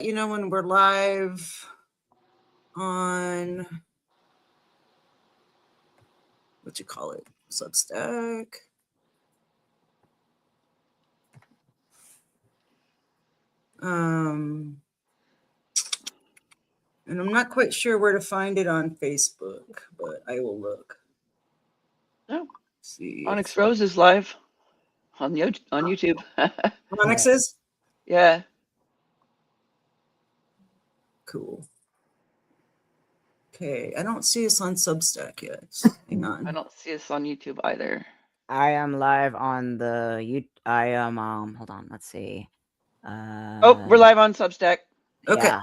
You know, when we're live on what you call it, Substack. And I'm not quite sure where to find it on Facebook, but I will look. Oh, See, Onyx Rose is live on YouTube. Onyx is? Yeah. Cool. Okay, I don't see us on Substack yet. Hang on. I don't see us on YouTube either. I am live on the I am hold on, let's see. Oh, we're live on Substack. Okay. Yeah,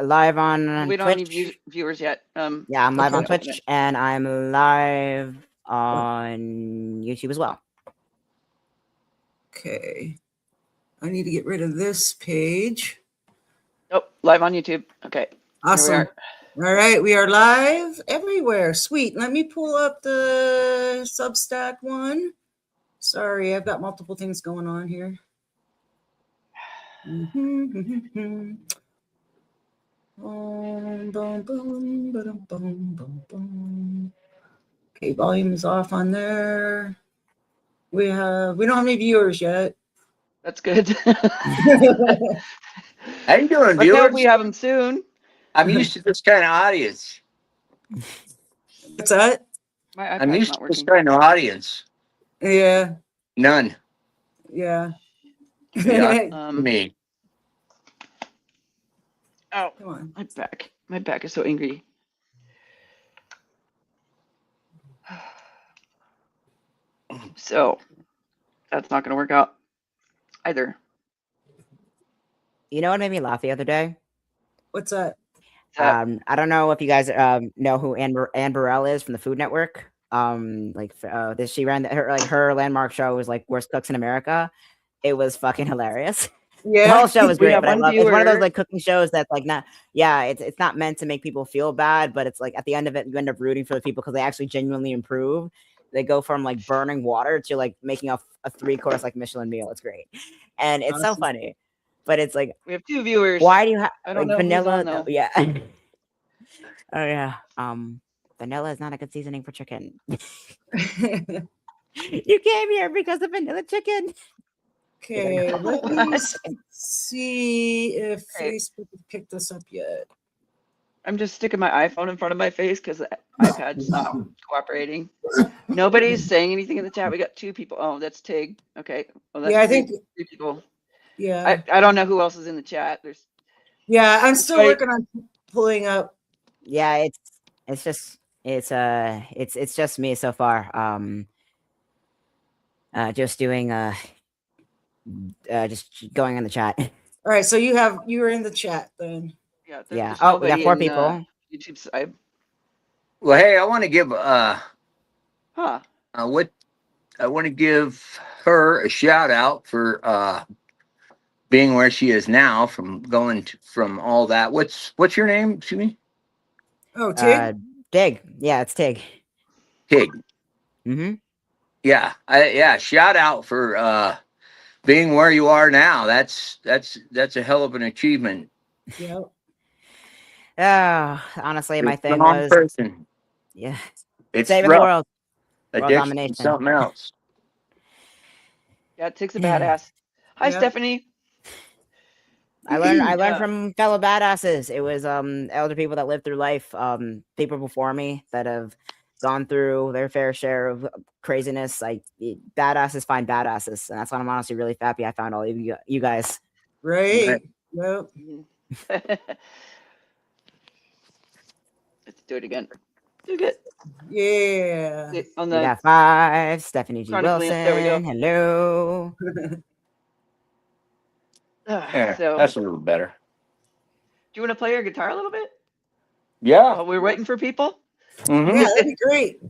live on We don't Twitch. have any viewers yet. Yeah, I'm live okay. on Twitch and I'm live on YouTube as well. Okay. I need to get rid of this page. Oh, live on YouTube. Okay. Awesome. All right, we are live everywhere. Sweet. Let me pull up the Substack one. Sorry, I've got multiple things going on here. Okay, volume is off on there. We don't have any viewers yet. That's good. How you doing, Let's viewers? hope we have them soon. I'm used to this kind of audience. What's that? My I'm iPad's used not to this working. kind of audience. Yeah. None. Yeah. Me. Oh, come on. my back. My back is so angry. So that's not going to work out either. You know what made me laugh the other day? What's that? I don't know if you guys know who Anne Burrell is from the Food Network. She ran her landmark show was like Worst Cooks in America. It was fucking hilarious. Yeah. The whole show was We great, have but one it's one of those viewer. like cooking shows that's like not, yeah, it's not meant to make people feel bad, but it's like at the end of it, you end up rooting for the people because they actually genuinely improve. They go from like burning water to like making a 3-course like Michelin meal. It's great, and it's so Awesome. funny. But it's like, We have 2 viewers. why do you have I don't like know who's vanilla? on, though. Yeah. Oh yeah. Vanilla is not a good seasoning for chicken. You came here because of vanilla chicken. Okay, let me What? see if Okay. Facebook has picked this up yet. I'm just sticking my iPhone in front of my face because the iPad's not cooperating. Nobody's saying anything in the chat. We got 2 people. Oh, that's Tig. Okay. Well, that's Yeah, I think. 3 people. Yeah. I don't know who else is in the chat. Yeah, I'm still working on pulling up. Yeah, it's just me so far. Just doing just going in the chat. All right, so you were in the chat then. Yeah. Yeah. There's Oh, we got 4 nobody in, people. YouTube side. Well, hey, I want to give Huh. I want to give her a shout out for being where she is now, from from all that. What's your name? Excuse me. Oh, Tig. Tig. Yeah, it's Tig. Tig. Mm-hmm. Yeah. Shout out for being where you are now. That's a hell of an achievement. Yeah. Honestly, my It's thing the wrong was person. yeah, It's saving rough. the world. Addiction, domination. something else. Yeah, Tig's a badass. Hi, Yeah. Stephanie. I learned from fellow badasses. It was elder people that lived through life, people before me that have gone through their fair share of craziness. Like badasses find badasses, and that's why I'm honestly really happy I found all of you guys. Right. Yep. Let's do it again. Do good. Yeah. On We the got 5. Stephanie G. Chronic Wilson. Lamp, there we go. Hello. Yeah, so, that's a little better. do you want to play your guitar a little bit Yeah. while we're waiting for people? Mhm. Yeah, that'd be great.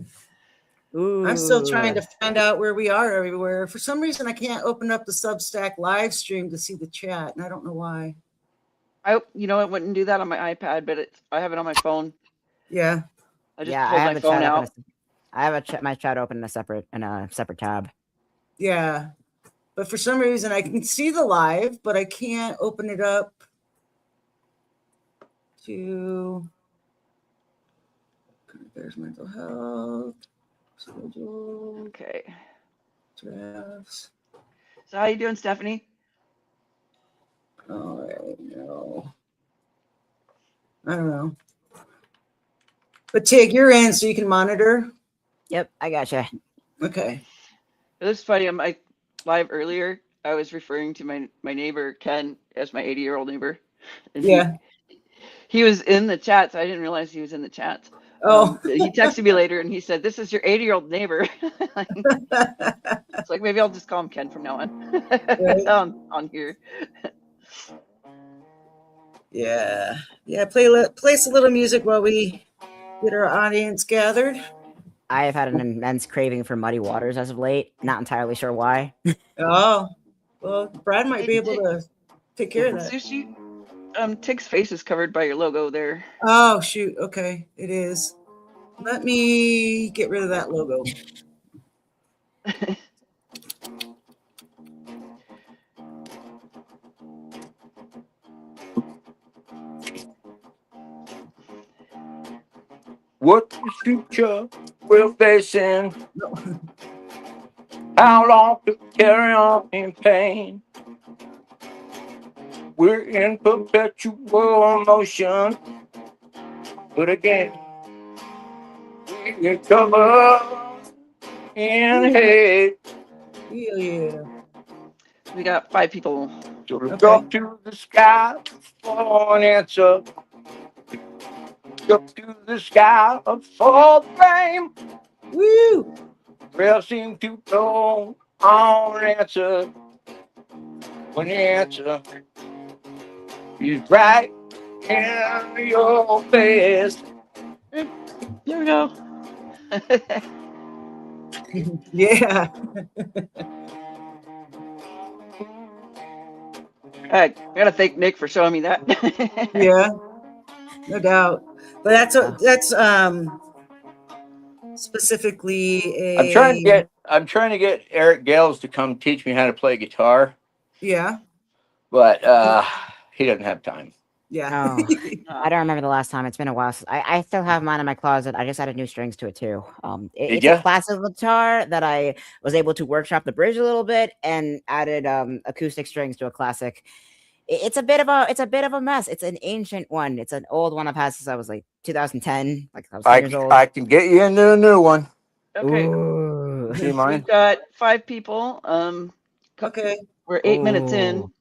Ooh. I'm still trying to find out where we are everywhere. For some reason, I can't open up the Substack live stream to see the chat, and I don't know why. I wouldn't do that on my iPad, but I have it on my phone. Yeah. I just pulled my phone out. I have my chat open in a separate tab. Yeah. But for some reason, I can see the live, but I can't open it up to. There's mental health. Schedule. Okay. Drafts. So how you doing, Stephanie? All right. No. I don't know. But Tig, you're in, so you can monitor. Yep, I gotcha. Okay. It was funny. On my live earlier, I was referring to my neighbor Ken as my 80-year-old neighbor, and Yeah. he was in the chat, so I didn't realize he was in the chat. Oh. He texted me later and he said, "This is your 80-year-old neighbor." It's like maybe I'll just call him Ken from now on. Right. on here. Yeah. Yeah. Place a little music while we get our audience gathered. I have had an immense craving for Muddy Waters as of late. Not entirely sure why. Oh. Well, Brad might be able to take care of that. Sushi. Tig's face is covered by your logo there. Oh, shoot. Okay. It is. Let me get rid of that logo. What the future we're facing? How long to carry on in pain? We're in perpetual motion, but again, we get covered in hate. Yeah. We got 5 people. So look Okay. up to the sky for an answer. Look up to the sky for the rain. Woo! Rail seem to go on answer when the answer is right in your face. There we go. Yeah. I gotta thank Nick for showing me that. Yeah. No doubt. But that's specifically a. I'm trying to get Eric Gales to come teach me how to play guitar, Yeah. but he doesn't have time. Yeah. Oh, I don't remember the last time. It's been a while. I still have mine in my closet. I just added new strings to it too. It's ya? a classical guitar that I was able to workshop the bridge a little bit and added acoustic strings to a classic. It's a bit of a mess. It's an ancient one. It's an old one I've had since I was like 2010, like I was 10 years old. I can get you into a new one. Okay. Ooh. See mine? We've got 5 people. Okay. We're 8 minutes in. Ooh.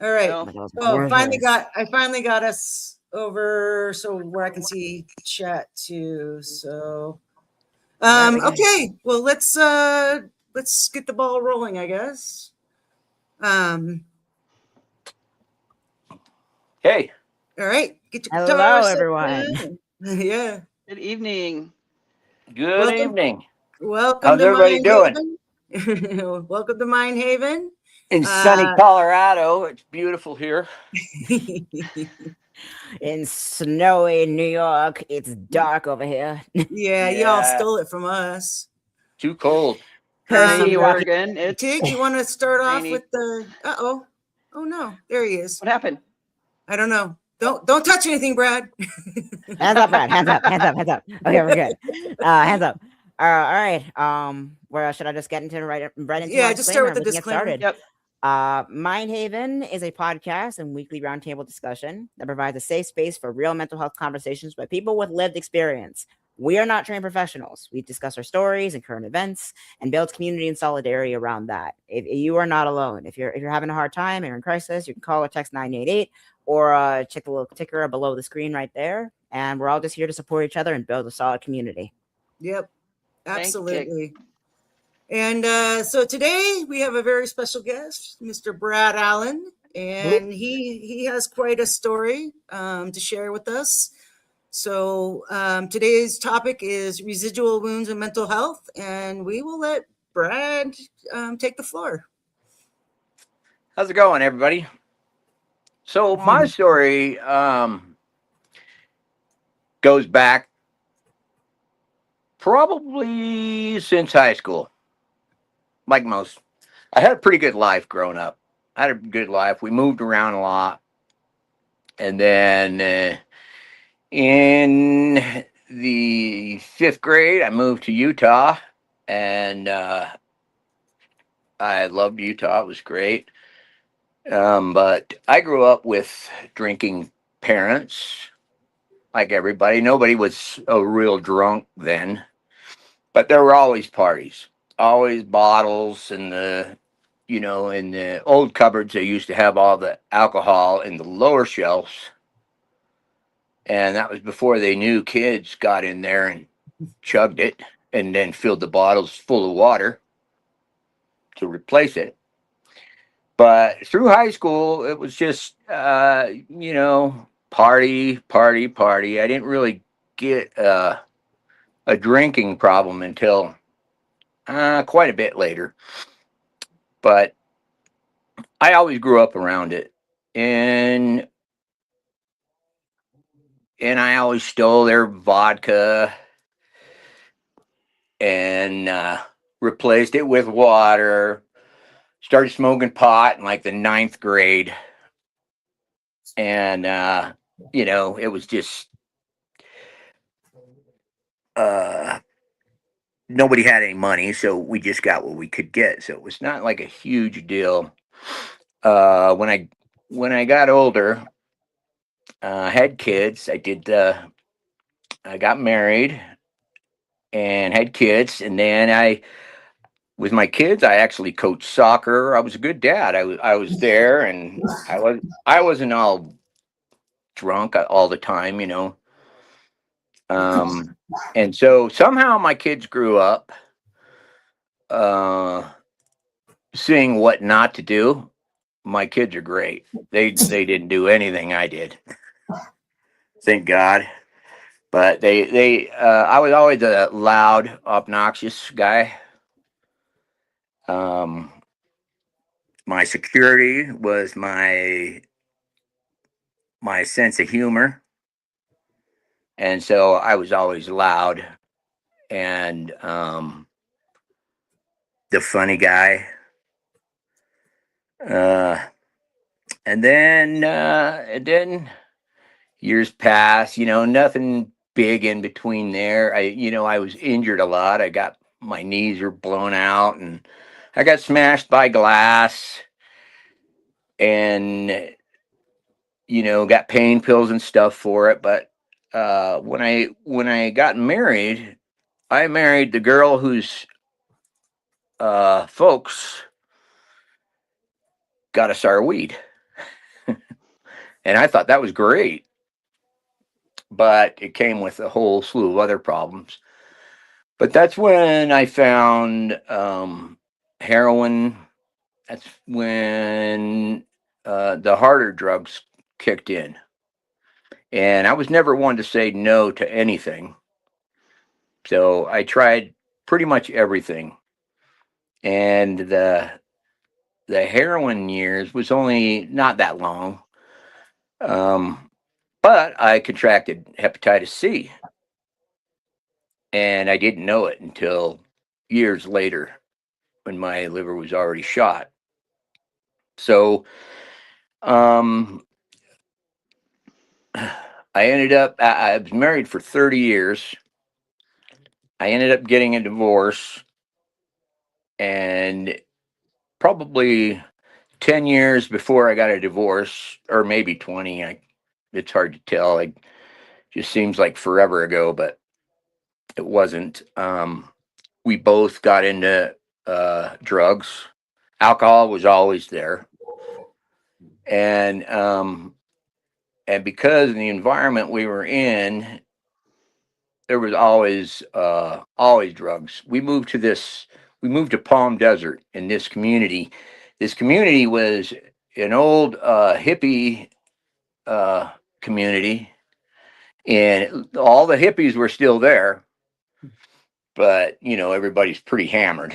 All right. So, That was Oh, I gorgeous. finally got us over so where I can see chat too. So Yeah, we got it. okay. Well, let's get the ball rolling, I guess. Hey, All right. Get your Hello, guitar set everyone. down. Yeah. good evening. good Welcome. evening. Welcome How's to everybody doing? Haven. Welcome to Mine Haven. In sunny Colorado, it's beautiful here. In snowy New York, it's dark over here. Yeah, y'all Yeah. stole it from us. Too cold. Hershey, Rocky- Oregon. It's Tig, you want to start off rainy. with the? Oh no, there he is. What happened? I don't know. Don't touch anything, Brad. Hands up, Brad. Hands up. Hands up. Hands up. Okay, we're good. Hands up. All right. Where should I just get into right into Yeah, my just start with the disclaimer? We can get disclaimer. started. Yep. Mind Haven is a podcast and weekly roundtable discussion that provides a safe space for real mental health conversations by people with lived experience. We are not trained professionals. We discuss our stories and current events and build community and solidarity around that. If you are not alone. If you're having a hard time, you're in crisis, you can call or text 988 or check the little ticker below the screen right there. And we're all just here to support each other and build a solid community. Yep, Thank you, Tig. absolutely. And so today we have a very special guest, Mr. Brad Allen, and he has quite a story to share with us. So today's topic is residual wounds and mental health, and we will let Brad take the floor. How's it going, everybody? So my story goes back probably since high school. Like most, I had a pretty good life growing up. I had a good life. We moved around a lot. And then in the 5th grade, I moved to Utah, and I loved Utah. It was great. But I grew up with drinking parents, like everybody. Nobody was a real drunk then, but there were always parties, always bottles, and in the old cupboards, they used to have all the alcohol in the lower shelves, and that was before they knew kids got in there and chugged it, and then filled the bottles full of water to replace it. But through high school, it was just, party, party, party. I didn't really get a drinking problem until quite a bit later. But I always grew up around it. And I always stole their vodka and replaced it with water. Started smoking pot in like the 9th grade. And, it was just, nobody had any money, so we just got what we could get. So it was not like a huge deal. When I got older, had kids. I got married and had kids, and then with my kids, I actually coached soccer. I was a good dad. I was there, and I wasn't all drunk all the time. And so somehow my kids grew up uh, seeing what not to do. My kids are great. They didn't do anything I did. Thank God. But I was always a loud, obnoxious guy. Um, my security was my sense of humor, and so I was always loud and the funny guy. Uh, and then years pass. Nothing big in between there. I was injured a lot. I got my knees were blown out, and I got smashed by glass, and got pain pills and stuff for it. But when I got married, I married the girl whose folks got us our weed, and I thought that was great. But it came with a whole slew of other problems. But that's when I found heroin. That's when the harder drugs kicked in. And I was never one to say no to anything. So I tried pretty much everything. And the heroin years was only not that long. But I contracted hepatitis C. And I didn't know it until years later when my liver was already shot. So um, I was married for 30 years. I ended up getting a divorce, and probably 10 years before I got a divorce, or maybe 20, it's hard to tell. It just seems like forever ago, but it wasn't. We both got into drugs. Alcohol was always there. And because of the environment we were in, there was always drugs. We moved to Palm Desert in this community. This community was an old hippie community, and all the hippies were still there, but everybody's pretty hammered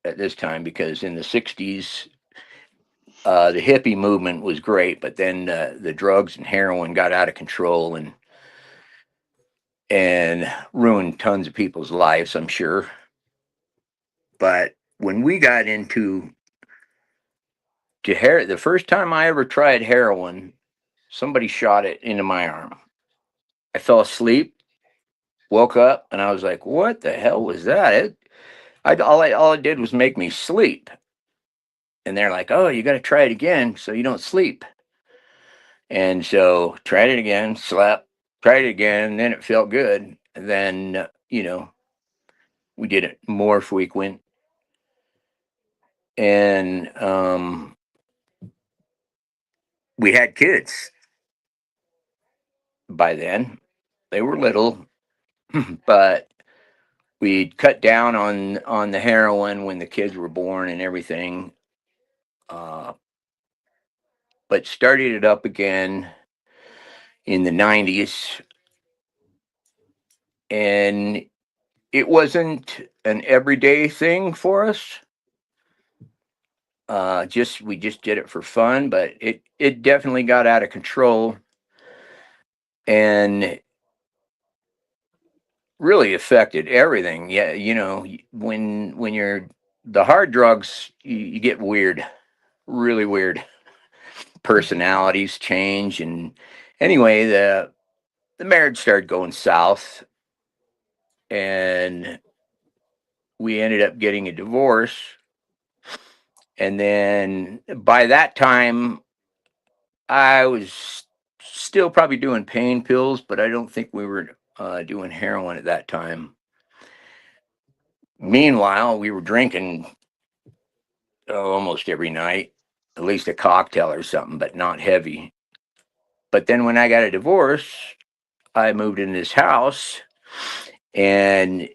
at this time, because in the 60s the hippie movement was great, but then the drugs and heroin got out of control and ruined tons of people's lives, I'm sure. But when we got into the first time I ever tried heroin, somebody shot it into my arm. I fell asleep, woke up, and I was like, "What the hell was that?" All it did was make me sleep. And they're like, "Oh, you got to try it again so you don't sleep." And so tried it again, slept, tried it again, and then it felt good. And then we did it more frequent, and we had kids by then. They were little, but we'd cut down on the heroin when the kids were born and everything. But started it up again in the 90s, and it wasn't an everyday thing for us. Just we just did it for fun, but it definitely got out of control and really affected everything. Yeah, when you're the hard drugs, you get weird, really weird. Personalities change, and anyway, the marriage started going south, and we ended up getting a divorce. And then by that time, I was still probably doing pain pills, but I don't think we were doing heroin at that time. Meanwhile, we were drinking almost every night, at least a cocktail or something, but not heavy. But then when I got a divorce, I moved in this house, and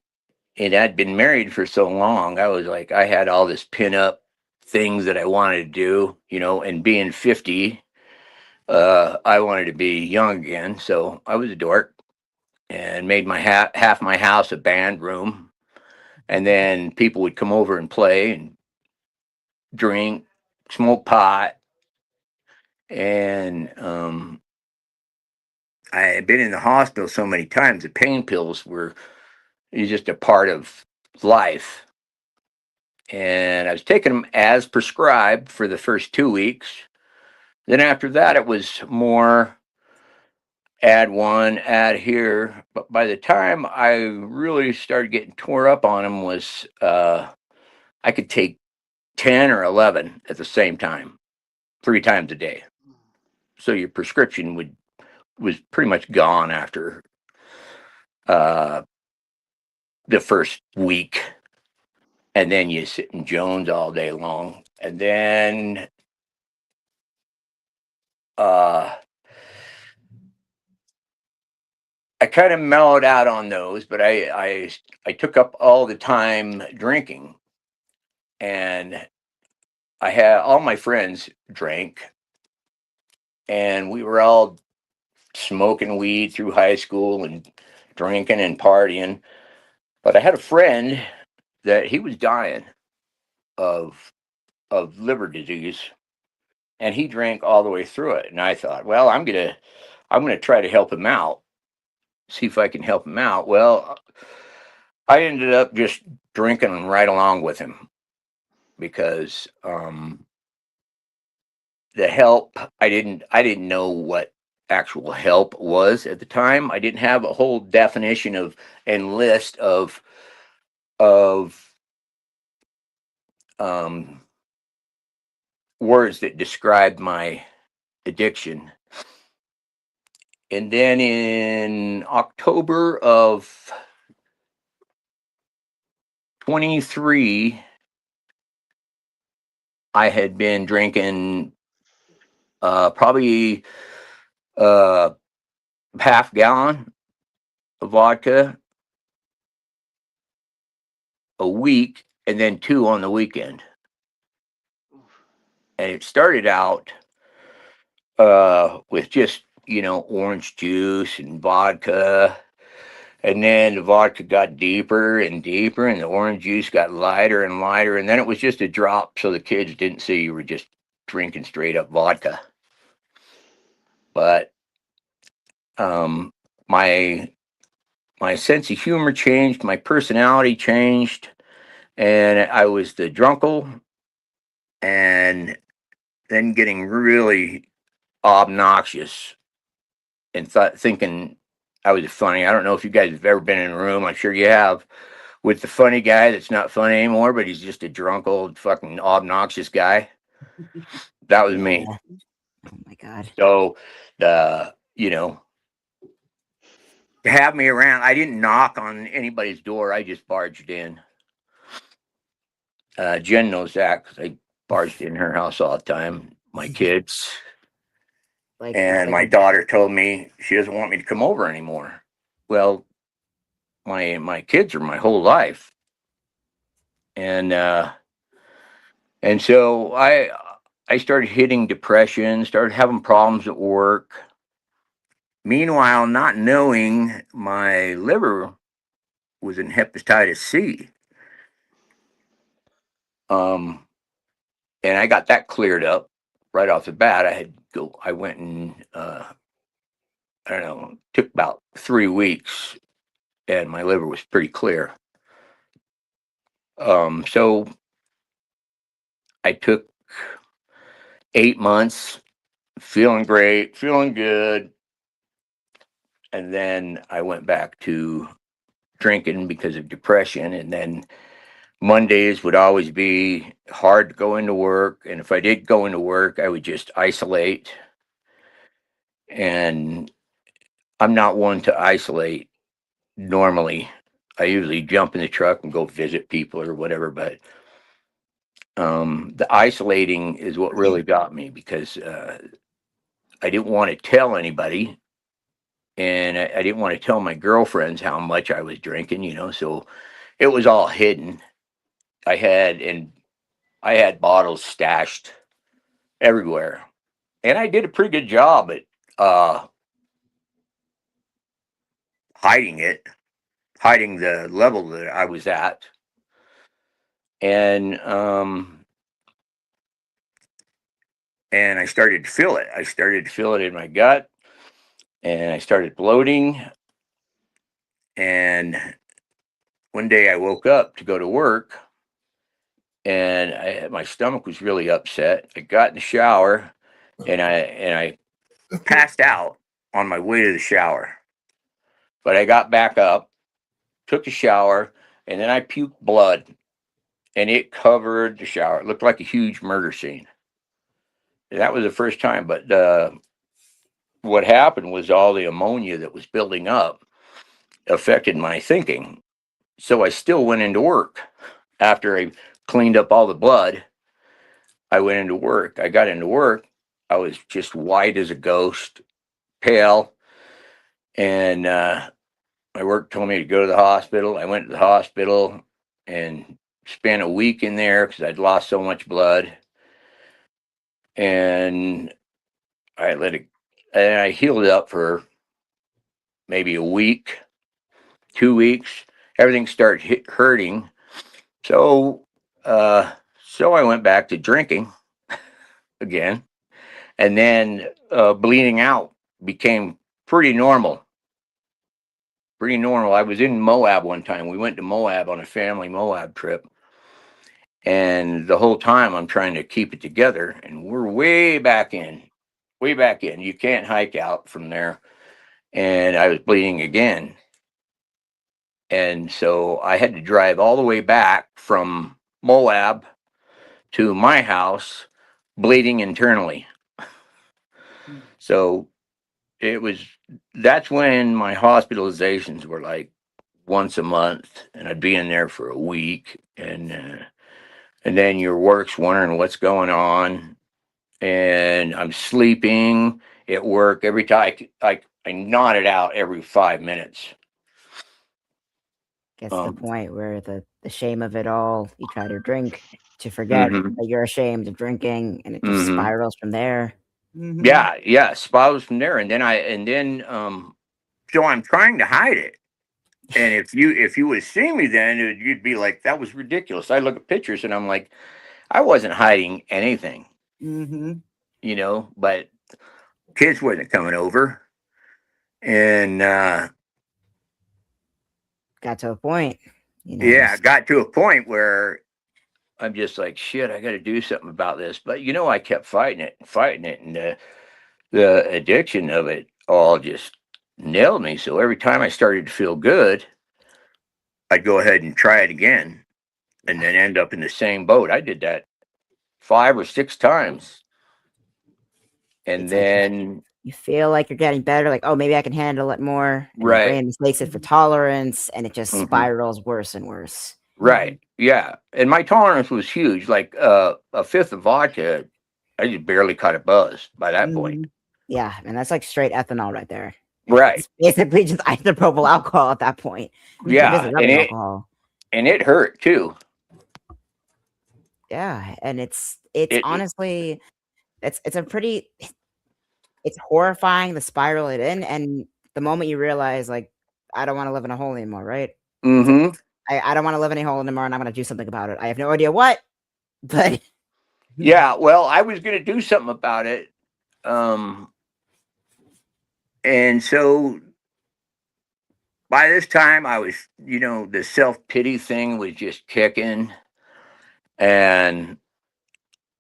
I'd been married for so long. I was like, I had all this pin up things that I wanted to do, and being 50, I wanted to be young again. So I was a dork and made my half my house a band room. And then people would come over and play and drink, smoke pot. And I had been in the hospital so many times, the pain pills were just a part of life. And I was taking them as prescribed for the first 2 weeks. Then after that, it was more add one, add here. But by the time I really started getting tore up on them, was I could take 10 or 11 at the same time, 3 times a day. So your prescription was pretty much gone after uh, the first week. And then you sit in Jones all day long. And then I kind of mellowed out on those, but I took up all the time drinking, and I had all my friends drank, and we were all smoking weed through high school and drinking and partying. But I had a friend that he was dying of liver disease, and he drank all the way through it. And I thought, well, I'm gonna try to help him out, see if I can help him out. Well, I ended up just drinking right along with him because the help, I didn't know what actual help was at the time. I didn't have a whole definition of and list of um, words that described my addiction. And then in October of 23, I had been drinking probably uh, half gallon of vodka a week, and then 2 on the weekend. And it started out with just orange juice and vodka, and then the vodka got deeper and deeper, and the orange juice got lighter and lighter, and then it was just a drop, so the kids didn't see you were just drinking straight up vodka. But um, my my sense of humor changed, my personality changed, and I was the drunkle, and then getting really obnoxious and thinking I was funny. I don't know if you guys have ever been in a room. I'm sure you have, with the funny guy that's not funny anymore, but he's just a drunk old fucking obnoxious guy. That was me. Oh my God. So you know, to have me around, I didn't knock on anybody's door. I just barged in. Jen knows that because I barged in her house all the time. My kids. And my daughter told me she doesn't want me to come over anymore. Well, my kids are my whole life. And so I started hitting depression, started having problems at work. Meanwhile, not knowing my liver was in hepatitis C. And I got that cleared up right off the bat. I went and I don't know, took about 3 weeks, and my liver was pretty clear. So I took 8 months, feeling great, feeling good, and then I went back to drinking because of depression. And then Mondays would always be hard to go into work, and if I did go into work, I would just isolate. And I'm not one to isolate normally. I usually jump in the truck and go visit people or whatever, but the isolating is what really got me, because I didn't want to tell anybody, and I didn't want to tell my girlfriends how much I was drinking, so it was all hidden. I had bottles stashed everywhere, and I did a pretty good job at uh, hiding it, hiding the level that I was at. And I started to feel it. I started to feel it in my gut, and I started bloating. And one day I woke up to go to work, and my stomach was really upset. I got in the shower, and I passed out on my way to the shower. But I got back up, took a shower, and then I puked blood, and it covered the shower. It looked like a huge murder scene. And that was the first time. But what happened was all the ammonia that was building up affected my thinking. So I still went into work. After I cleaned up all the blood, I went into work. I got into work. I was just white as a ghost, pale. And my work told me to go to the hospital. I went to the hospital and spent a week in there because I'd lost so much blood. And I let it, and I healed up for maybe a week, 2 weeks. Everything started hurting. So, so I went back to drinking again, and then bleeding out became pretty normal. Pretty normal. I was in Moab one time. We went to Moab on a family Moab trip, and the whole time I'm trying to keep it together, and we're way back in, way back in. You can't hike out from there, and I was bleeding again. And so I had to drive all the way back from Moab to my house, bleeding internally. So that's when my hospitalizations were like once a month, and I'd be in there for a week, and then your work's wondering what's going on, and I'm sleeping at work every time. I nodded out every 5 minutes. Gets to the point where the shame of it all, you try to drink to forget that you're ashamed of drinking, and it just spirals from there. Yeah, spirals from there, and then so I'm trying to hide it. And if you would see me then, you'd be like, that was ridiculous. I look at pictures and I'm like, I wasn't hiding anything, but kids wasn't coming over. And got to a point, yeah, got to a point where I'm just like, shit, I got to do something about this. But I kept fighting it. And the addiction of it all just nailed me. So every time I started to feel good, I'd go ahead and try it again and then end up in the same boat. I did that 5 or 6 times. And It's like then, you feel like you're getting better, like, oh, maybe I can handle it more. And your right. brain mistakes it for tolerance, and it just Mhm. spirals worse and worse. Right. Yeah. And my tolerance was huge. Like a fifth of vodka, I just barely caught a buzz by that point. Mhm. Yeah, and that's like straight ethanol right there. Right. It's basically just isopropyl alcohol at that point. Yeah. It is rubbing alcohol. And it hurt too. Yeah, and it's It honestly it's a pretty it's horrifying the spiral it in, and the moment you realize like I don't want to live in a hole anymore, right? mm-hmm. I don't want to live in a hole anymore, and I'm gonna do something about it. I have no idea what, but Yeah, well, I was gonna do something about it. And so by this time I was, the self-pity thing was just kicking. And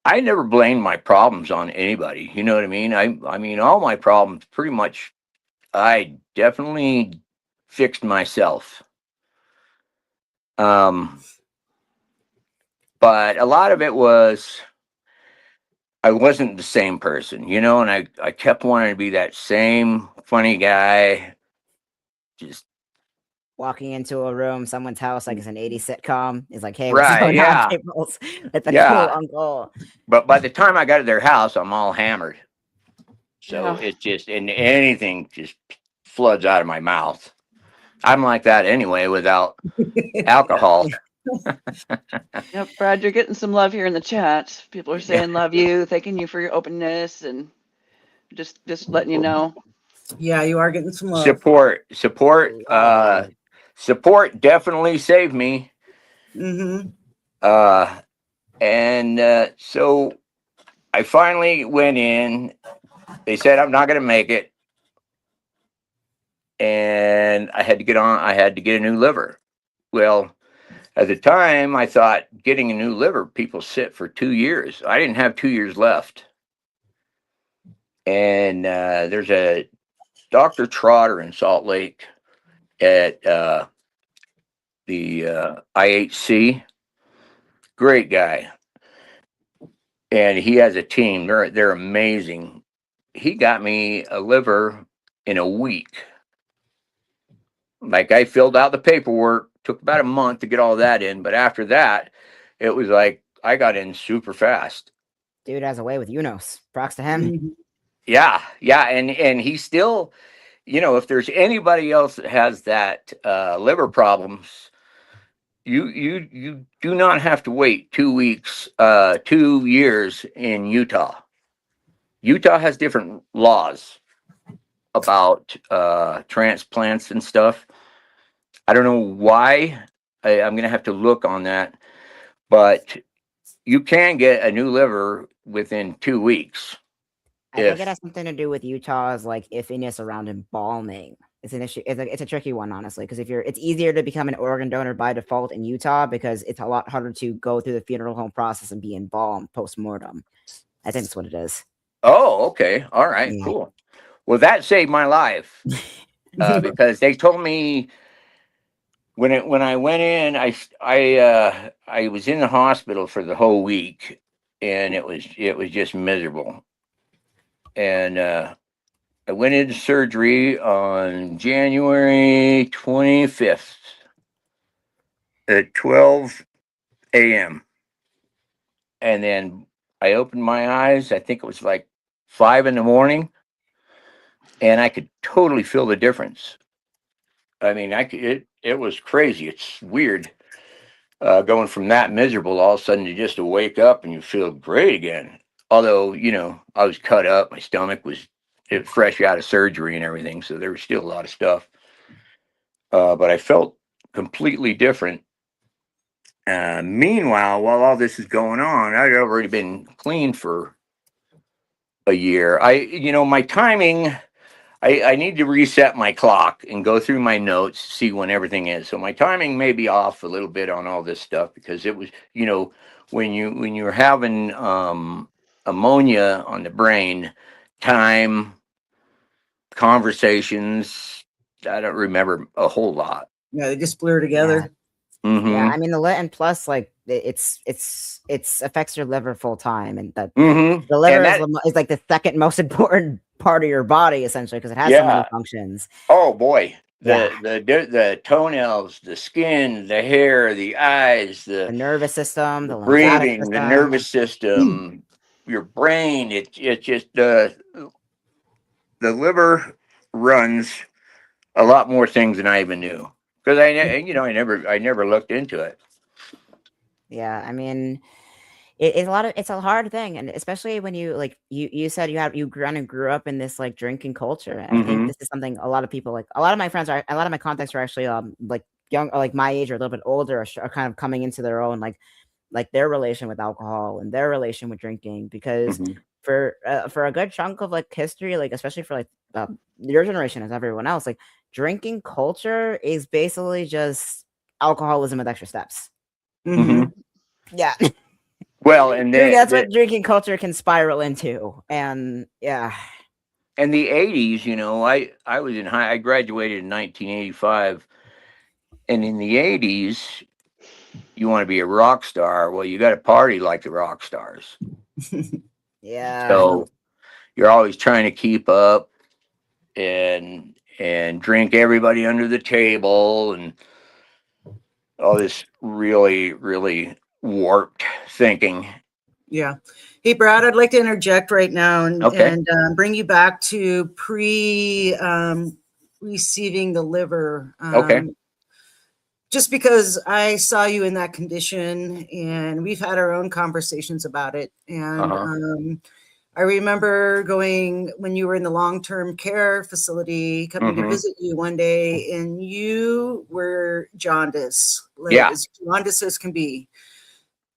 I never blamed my problems on anybody. You know what I mean? I mean, all my problems pretty much I definitely fixed myself. But a lot of it was I wasn't the same person, and I kept wanting to be that same funny guy. Just walking into a room, someone's house, like it's an 80s sitcom, is like, hey, what's right, going on, yeah, tables? With the cool yeah. uncle. But by the time I got to their house, I'm all hammered. So Yeah. it's just, and anything just floods out of my mouth. I'm like that anyway without alcohol. Yep, Brad, you're getting some love here in the chat. People are saying love you, thanking you for your openness, and just letting you know. Yeah, you are getting some love. Support definitely saved me. Mm-hmm. And so I finally went in. They said I'm not going to make it, and I had to get a new liver. Well, at the time, I thought getting a new liver, people sit for 2 years. I didn't have 2 years left. And there's a Dr. Trotter in Salt Lake at the IHC. Great guy. And he has a team. They're amazing. He got me a liver in a week. Like I filled out the paperwork, took about a month to get all that in, but after that, it was like I got in super fast. Dude has a way with Unos. Props to him. Mm-hmm. Yeah, and he still, if there's anybody else that has that liver problems, you do not have to wait 2 weeks, 2 years in Utah. Utah has different laws about transplants and stuff. I don't know why. I'm going to have to look on that, but you can get a new liver within 2 weeks. I think it has something to do with Utah's like iffiness around embalming. It's an issue. It's a tricky one, honestly, because it's easier to become an organ donor by default in Utah because it's a lot harder to go through the funeral home process and be embalmed post mortem. I think that's what it is. Oh, okay. All right, Yeah. cool. Well, that saved my life because they told me when I went in, I was in the hospital for the whole week, and it was just miserable. And I went into surgery on January 25th at 12 a.m. And then I opened my eyes. I think it was like 5 in the morning, and I could totally feel the difference. I mean, it was crazy. It's weird going from that miserable all of a sudden to just to wake up and you feel great again. Although, I was cut up, my stomach was fresh out of surgery and everything, so there was still a lot of stuff. But I felt completely different. Meanwhile, while all this is going on, I'd already been clean for a year. My timing, I need to reset my clock and go through my notes, see when everything is. So my timing may be off a little bit on all this stuff because it was, when you're having ammonia on the brain, time, conversations. I don't remember a whole lot. Yeah, they just blur together. Yeah, I mean and plus like it's affects your liver full time, and that the liver is like the second most important part of your body essentially because it has so many functions. Oh boy, the toenails, the skin, the hair, the eyes, the nervous system, the breathing, system. the nervous system, your brain. It's just the liver runs a lot more things than I even knew because I never looked into it. Yeah, I mean, it's a hard thing, and especially when you like you said you grew up in this like drinking culture. And I think this is something a lot of people like. A lot of my friends are, a lot of my contacts are actually like young, or like my age or a little bit older, are kind of coming into their own like their relation with alcohol and their relation with drinking, because for a good chunk of like history, like especially for like your generation as everyone else, like drinking culture is basically just alcoholism with extra steps. Yeah. Well, and that's what drinking culture can spiral into. And yeah. In the 80s, I was I graduated in 1985. And in the 80s, you want to be a rock star. Well, you got to party like the rock stars. Yeah. So you're always trying to keep up and drink everybody under the table and all this really, really warped thinking. Yeah. Hey, Brad, I'd like to interject right now and bring you back to receiving the liver. Just because I saw you in that condition, and we've had our own conversations about it. And I remember going when you were in the long-term care facility, coming to visit you one day, and you were jaundice, as jaundice as can be.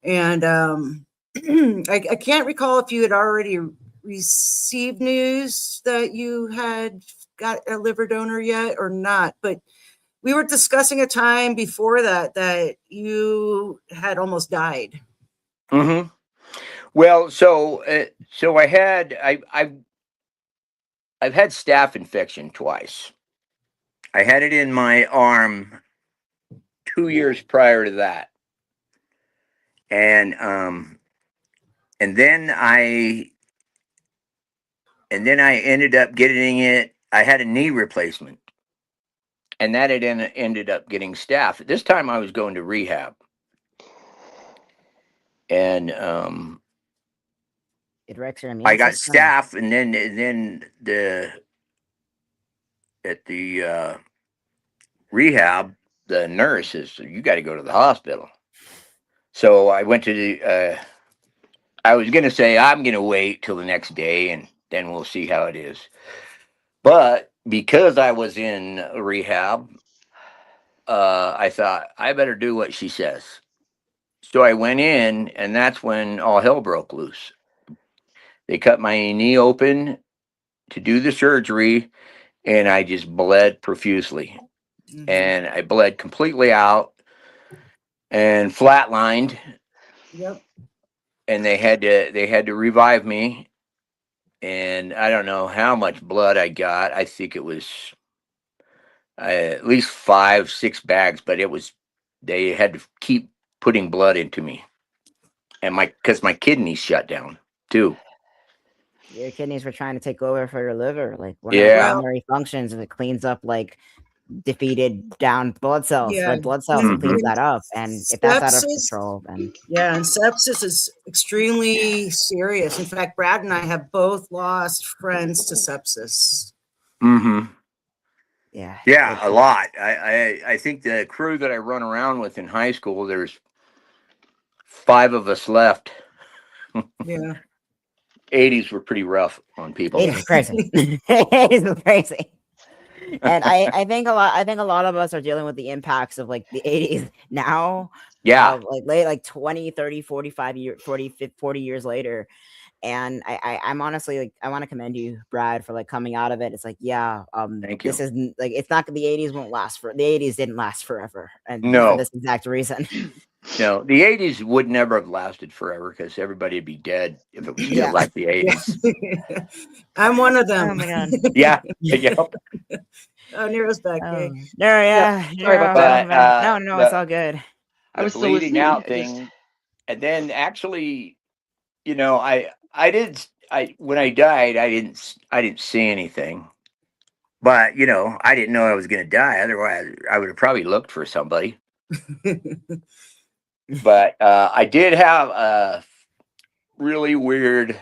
And I can't recall if you had already received news that you had got a liver donor yet or not, but we were discussing a time before that you had almost died. Well, so I've had staph infection twice. I had it in my arm 2 years prior to that, and then I ended up getting it. I had a knee replacement, and that had ended up getting staph. This time I was going to rehab, and it wrecks your immune I got system. staph, and then at the rehab, the nurse says, "You got to go to the hospital." So I went to the. I was going to say I'm going to wait till the next day, and then we'll see how it is. But because I was in rehab, I thought I better do what she says. So I went in, and that's when all hell broke loose. They cut my knee open to do the surgery, and I just bled profusely. And I bled completely out and flatlined. Yep. And they had to revive me. And I don't know how much blood I got. I think it was at least 5-6 bags, but they had to keep putting blood into me, and because my kidneys shut down too. Your kidneys were trying to take over for your liver, like one Yeah. of the primary functions, and it cleans up like defeated down blood cells, red blood cells, and cleans that up. And if that's out of control, then and sepsis is extremely serious. In fact, Brad and I have both lost friends to sepsis. Yeah, a lot. I think the crew that I run around with in high school, there's 5 of us left. Yeah. 80s were pretty rough on people. 80s was crazy. 80s was crazy. And I think a lot of us are dealing with the impacts of like the 80s now. Yeah. Like late, like 20, 30, 45 years, 40 years later. And I'm honestly like, I want to commend you, Brad, for like coming out of it. It's like, yeah, thank you. This is like, it's not the 80s won't last the 80s didn't last forever. And no, for this exact reason. No, the 80s would never have lasted forever because everybody would be dead if it was still Yeah. like the Yeah. 80s. I'm one of them. Oh my god. Yeah, yeah. Oh, Nero's back. Oh, Yay. no, yeah. Sorry about No, that. welcome But back. No, no, it's all good. I the was still bleeding listening. out I just thing, and then actually, I when I died, I didn't see anything. But I didn't know I was going to die. Otherwise, I would have probably looked for somebody. But I did have a really weird,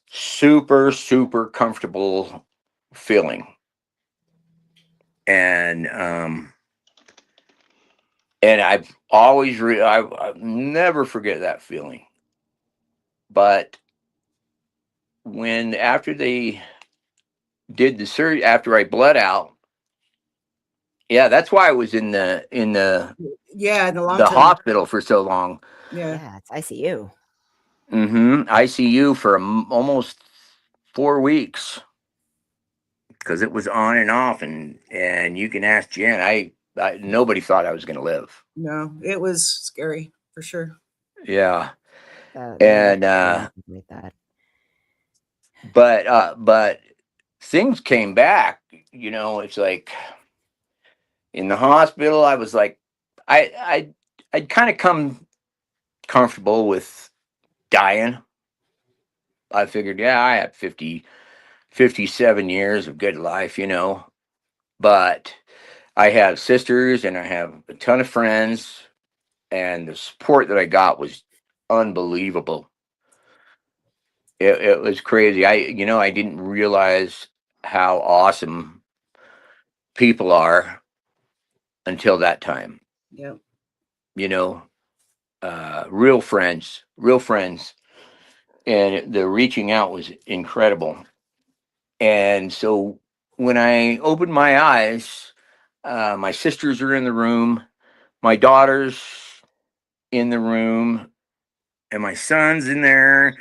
super, super comfortable feeling. And I've always, I never forget that feeling. But after they did the surgery, after I bled out, yeah, that's why I was in the Yeah, in the long the term. hospital for so long. Yeah. Yeah, it's ICU. ICU for almost 4 weeks because it was on and off, and you can ask Jen. Nobody thought I was going to live. No, it was scary for sure. Yeah, Yeah, and like that. but things came back. It's like in the hospital, I was like, I'd kind of come comfortable with dying. I figured, yeah, I had 57 years of good life, but I have sisters and I have a ton of friends, and the support that I got was unbelievable. It was crazy. I didn't realize how awesome people are until that time. Yep. Real friends, and the reaching out was incredible. And so when I opened my eyes, my sisters are in the room, my daughter's in the room, and my son's in there.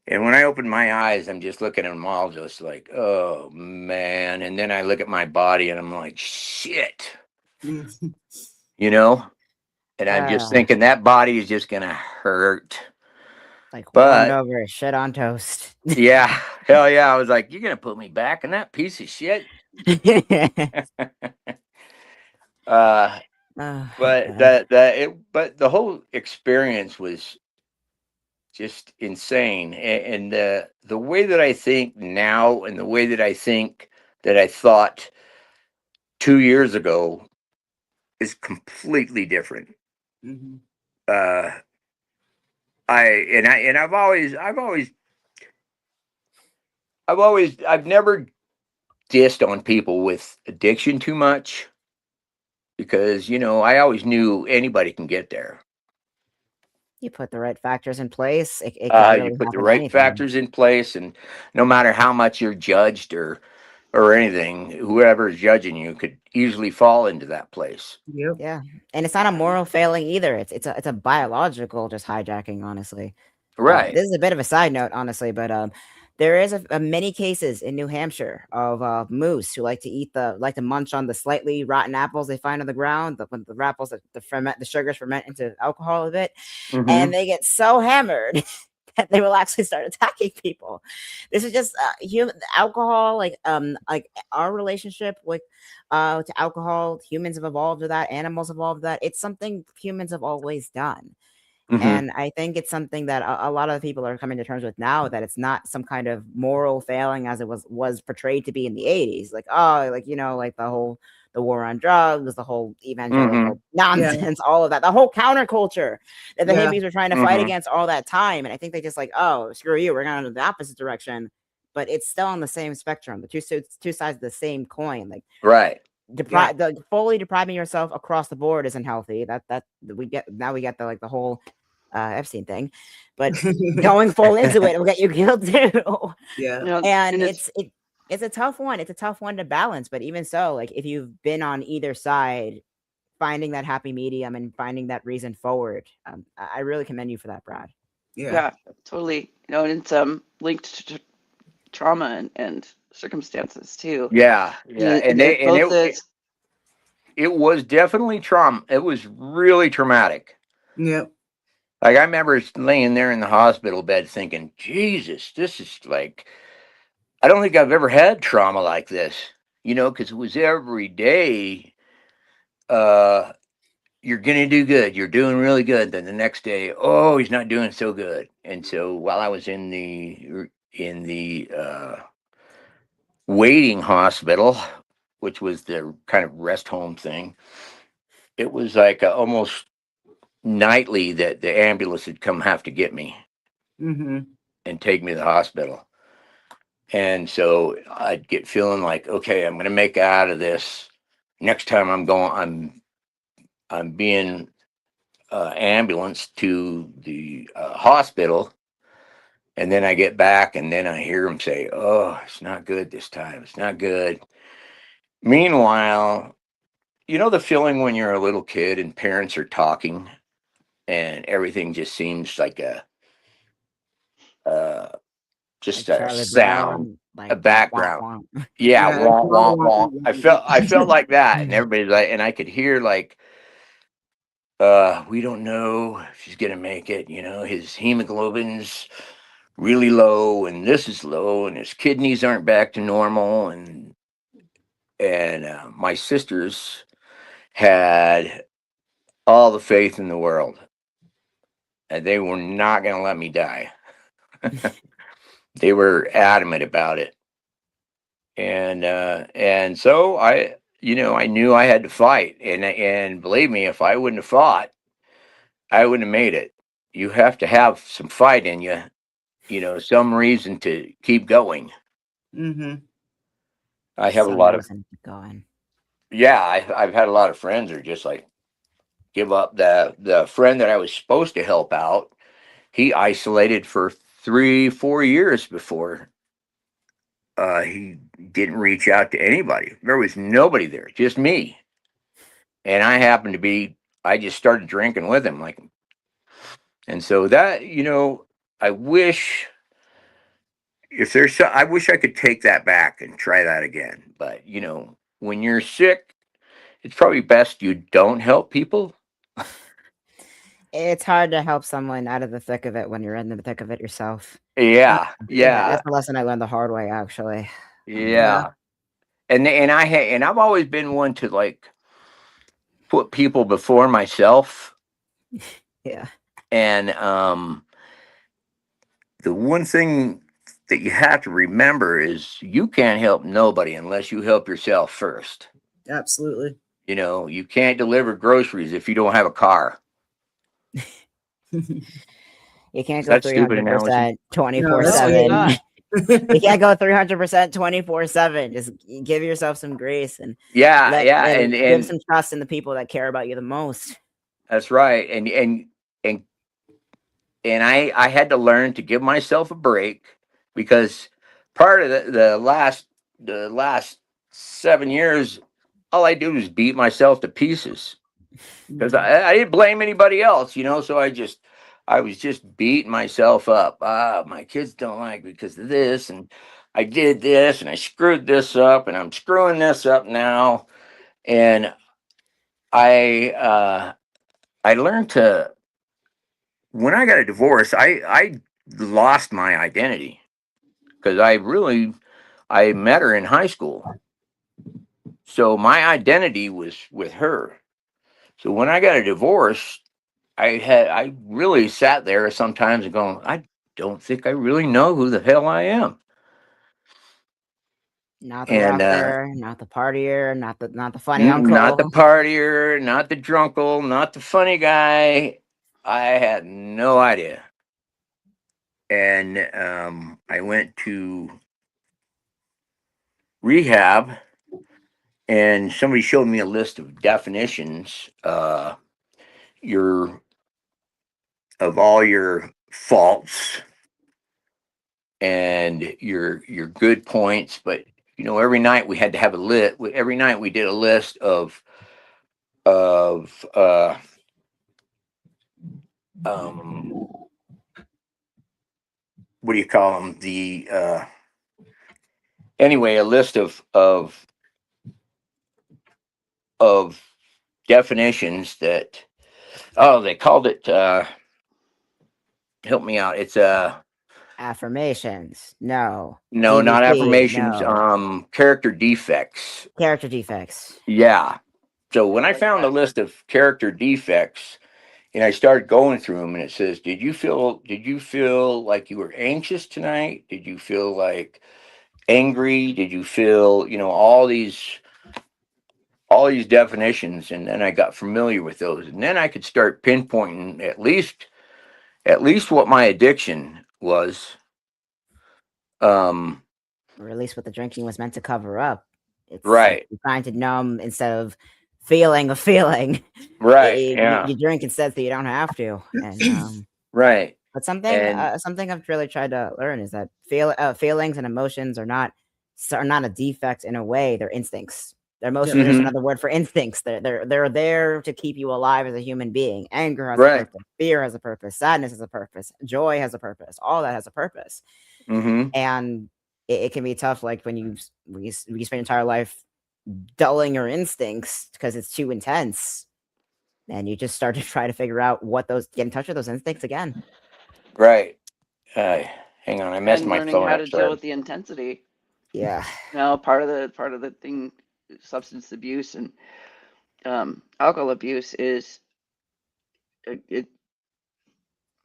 And when I open my eyes, I'm just looking at them all, just like, oh man. And then I look at my body and I'm like, shit, Mhm. And I'm just Ah, thinking that body is just gonna hurt. like warmed But over, shit on toast. yeah, hell yeah. I was like, you're gonna put me back in that piece of shit. uh Oh, but God. but the whole experience was just insane. And the way that I think now and the way that I think that I thought 2 years ago is completely different. Mhm. uh I've never dissed on people with addiction too much, because I always knew anybody can get there. You put the right factors in place, it could You really put the happen to right anything. factors in place, and no matter how much you're judged or anything, whoever is judging you could easily fall into that place. Yep. Yeah, and it's not a moral failing either. It's a biological just hijacking, honestly. Right. This is a bit of a side note, honestly, but there is many cases in New Hampshire of moose who like to munch on the slightly rotten apples they find on the ground. When the apples that the sugars ferment into alcohol a bit, and they get so hammered that they will actually start attacking people. This is just human alcohol, like our relationship with to alcohol. Humans have evolved to that. Animals evolved to that. It's something humans have always done. And I think it's something that a lot of people are coming to terms with now, that it's not some kind of moral failing as it was portrayed to be in the 80s. Like, oh, like, like the war on drugs, the whole evangelical nonsense, all of that, the whole counterculture that the Yeah. hippies were trying to fight against all that time. And I think they just like, oh, screw you, we're going in the opposite direction. But it's still on the same spectrum, the two sides of the same coin. Like, Right. fully depriving yourself across the board isn't healthy. That we get the whole Epstein thing, but going full into it will get you killed too. Yeah. And it's it's a tough one. It's a tough one to balance. But even so, like if you've been on either side, finding that happy medium and finding that reason forward, I really commend you for that, Brad. Yeah. yeah, totally. And it's linked to trauma and circumstances too. Yeah. Yeah. And both It was definitely trauma. It was really traumatic. Yep. Like I remember laying there in the hospital bed thinking, Jesus, this is like, I don't think I've ever had trauma like this, because it was every day. Uh, you're gonna do good. You're doing really good. Then the next day, oh, he's not doing so good. And so while I was in the waiting hospital, which was the kind of rest home thing, it was like almost nightly that the ambulance would come have to get me Mm-hmm. and take me to the hospital. And so I'd get feeling like, okay, I'm gonna make it out of this. Next time I'm being ambulanced to the hospital, and then I get back, and then I hear him say, "Oh, it's not good this time. It's not good." Meanwhile, the feeling when you're a little kid and parents are talking, and everything just seems like uh, Like just a Charlie sound, Brown, a like womp womp background. womp. Yeah, Yeah. womp womp womp. I felt like that, and everybody's like, and I could hear like, we don't know if he's gonna make it. His hemoglobin's really low, and this is low, and his kidneys aren't back to normal, and my sisters had all the faith in the world, and they were not gonna let me die. They were adamant about it, and so I knew I had to fight, and believe me, if I wouldn't have fought, I wouldn't have made it. You have to have some fight in you, some reason to keep going. Mm-hmm. I have a Some lot of, reason to go in. yeah, I've had a lot of friends who are just like give up. The friend that I was supposed to help out, he isolated for 3-4 years before he didn't reach out to anybody. There was nobody there, just me. And I happened to be, I just started drinking with him, like, and so that, I wish if there's I wish I could take that back and try that again. But when you're sick, it's probably best you don't help people. It's hard to help someone out of the thick of it when you're in the thick of it yourself. Yeah, That's yeah, a lesson I learned the hard way, actually. Yeah. yeah. And I've always been one to like put people before myself. Yeah. And the one thing that you have to remember is you can't help nobody unless you help yourself first. Absolutely. You can't deliver groceries if you don't have a car. You can't Is go that stupid analogy? 300% No, that's No, it's 24/7. not. You can't go 300% 24/7. Just give yourself some grace and Yeah, yeah, give and some trust in the people that care about you the most. that's right. And I had to learn to give myself a break because part of the last 7 years, all I did was beat myself to pieces because I didn't blame anybody else, so I was just beating myself up. My kids don't like me because of this, and I did this, and I screwed this up, and I'm screwing this up now. And I learned to, when I got a divorce, I lost my identity because I met her in high school, so my identity was with her. So when I got a divorce, I really sat there sometimes and going, I don't think I really know who the hell I am. Not the And rocker, not the partier, not the funny not the uncle. partier, not the drunkle, not the funny guy. I had no idea. And I went to rehab, and somebody showed me a list of definitions. Your of all your faults and your good points, but every night we had to have a lit. Every night we did a list of um, what do you call them? The anyway, a list of definitions that oh, they called it, help me out. It's Affirmations. No. no, not DBT. affirmations. No. Character defects. Character defects. Yeah. So when I found the list of character defects and I started going through them, and it says, did you feel like you were anxious tonight? Did you feel like angry? Did you feel, all these definitions? And then I got familiar with those, and then I could start pinpointing at least what my addiction was. Or at least what the drinking was meant to cover up. It's Right. you're trying to numb instead of feeling a feeling. Right. You, Yeah. you drink instead so you don't have to. And Right. but something And something I've really tried to learn is that feelings and emotions are not a defect in a way. They're instincts. Emotions are just Mhm. another word for instincts. They're there to keep you alive as a human being. Anger has a Right. purpose. Fear has a purpose. Sadness has a purpose. Joy has a purpose. All that has a purpose. Mm-hmm. And it can be tough, like when you spend your entire life dulling your instincts because it's too intense, and you just start to try to figure out get in touch with those instincts again. Right. Hang on, I messed And my learning phone how up. to deal Sorry. with the intensity. Yeah. Part of the thing, substance abuse and alcohol abuse is it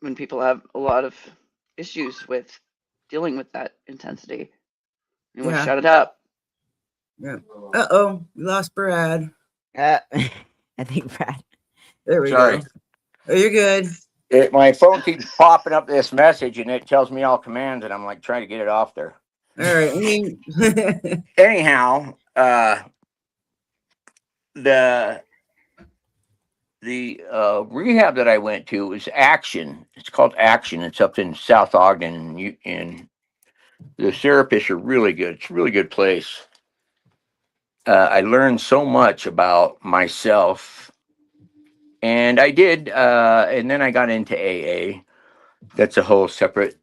when people have a lot of issues with dealing with that intensity. You want to Yeah. shut it up. Yeah. Uh-oh, we lost Brad. I think Brad. There we Sorry. go. Oh, you're good. My phone keeps popping up this message, and it tells me all commands, and I'm like trying to get it off there. All right. I mean, Anyhow, the rehab that I went to was Action. It's called Action. It's up in South Ogden, and the therapists are really good. It's a really good place. I learned so much about myself, and I did. And then I got into AA. That's a whole separate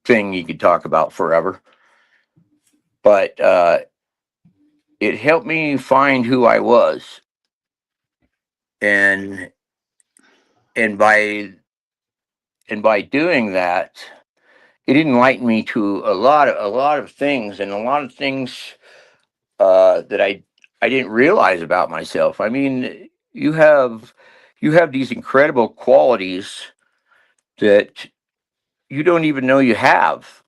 thing you could talk about forever. But it helped me find who I was, and by doing that, it enlightened me to a lot of things, and a lot of things that I didn't realize about myself. I mean, you have these incredible qualities that you don't even know you have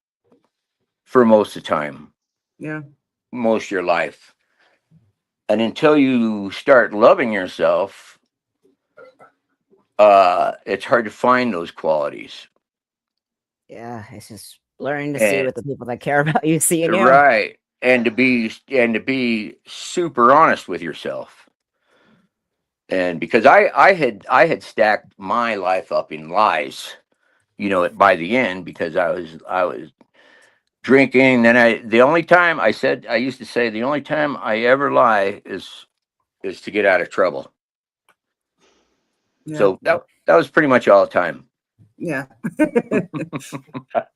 for most of the time, yeah. most of your life. And until you start loving yourself, it's hard to find those qualities. Yeah, it's just learning to see And what the people that care about you see in you. right, and to be super honest with yourself. And because I had stacked my life up in lies, by the end, because I was drinking. Then the only time I used to say the only time I ever lie is to get out of trouble. Yeah. So that was pretty much all the time. Yeah.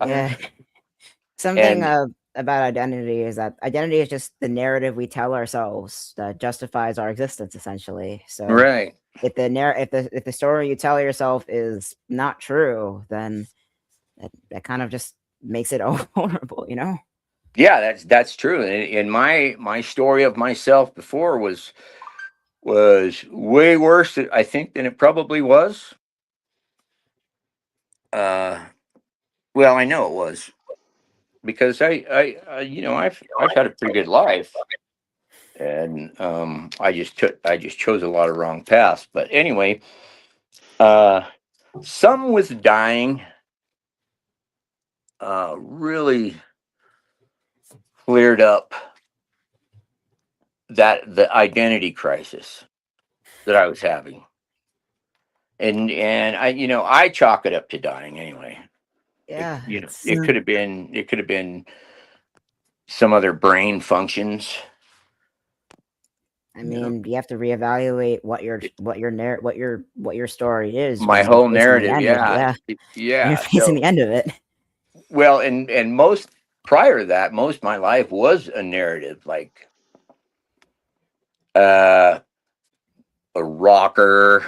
Yeah. Something And about identity is that identity is just the narrative we tell ourselves that justifies our existence, essentially. So right. if the story you tell yourself is not true, then that kind of just makes it vulnerable, Yeah, that's true. And my story of myself before was way worse, I think, than it probably was. Well, I know it was, because I've had a pretty good life, and I just chose a lot of wrong paths. But anyway, some with dying really cleared up the identity crisis that I was having, and I chalk it up to dying anyway. Yeah. It could have been some other brain functions. I mean, you have to reevaluate what your story is My when you're whole facing the narrative, end of it. yeah, Yeah, when you're yeah. facing So, the end of it. well, and most prior to that, most of my life was a narrative. Like, a rocker,